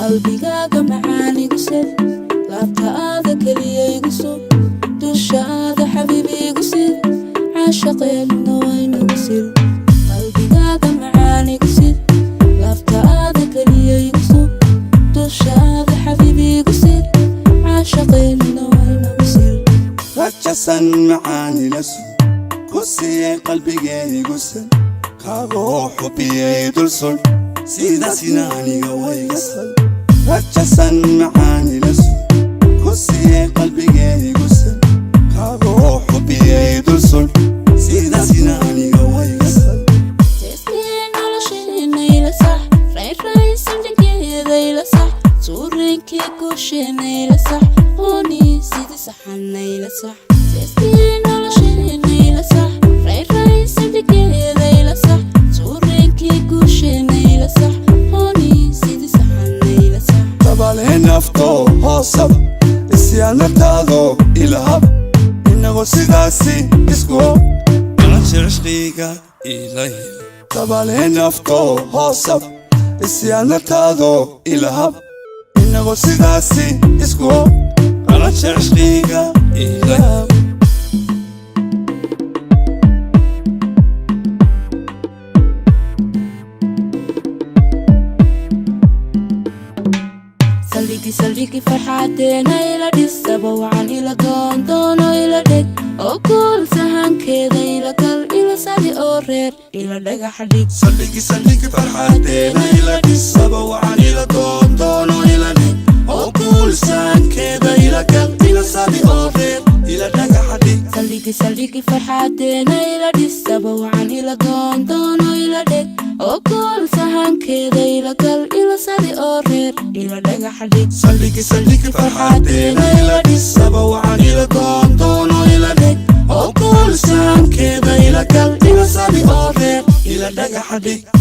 qalbigaaga macaan igu sid laabtaada keliya igu sug dushaada xabiibi igu sid caashaqeedna waynagu sid qalbigaaga macaan igu sid laabtaada keliya igu sug dushaada xabiibi igu sid caashaqeedna waynagu sid rajasan macaani la sug ku siiyey qalbigeeda igu sid kaagoo xubiyey dul sul sidaasina aniga wayga sal rajasan macaani la sug ku siiyey qalbigeeda igu sid kaagoo xubiyey dul sul sidaasina aniga wayga sal teeskii nolosheena ila sax rayraysanjigeeda ila sax suureenkii guusheena ila sax hoonii sidii saxana ila sax teeskii nolosheena ila sax rayraysanjigeeda ila sax suureenkii guusheena ila sax hoonii sidii saxana ila sax tabalee nafto hoosab isyaanataado ilahab inagoo sidaasi isku nolosha cishqiga ilay tabalee nafto hoosab isyaanataado ilahab inagoo sidaasi isku nolosha cishqiga ilay سلبيكي فرحاتنا إلى ديسابا وعن إلى دونو إلى ديك وكل سهان كذا إلى كل إلى سادي أورير إلى دقا حديك سلبيكي فرحاتنا إلى ديسابا وعن إلى دونو إلى ديك وكل سهان كذا إلى كل إلى سادي أورير إلى دقا حديك سلبيكي فرحاتنا إلى ديسابا وعن إلى دونو إلى ديك وكل سهان كذا إلى كل إلى سادي أورير إلى دقا حديك سلبيكي فرحاتنا إلى ديسابا وعن إلى دونو إلى ديك وكل سهان كذا إلى كل إلى سادي أورير إلى دقا حديك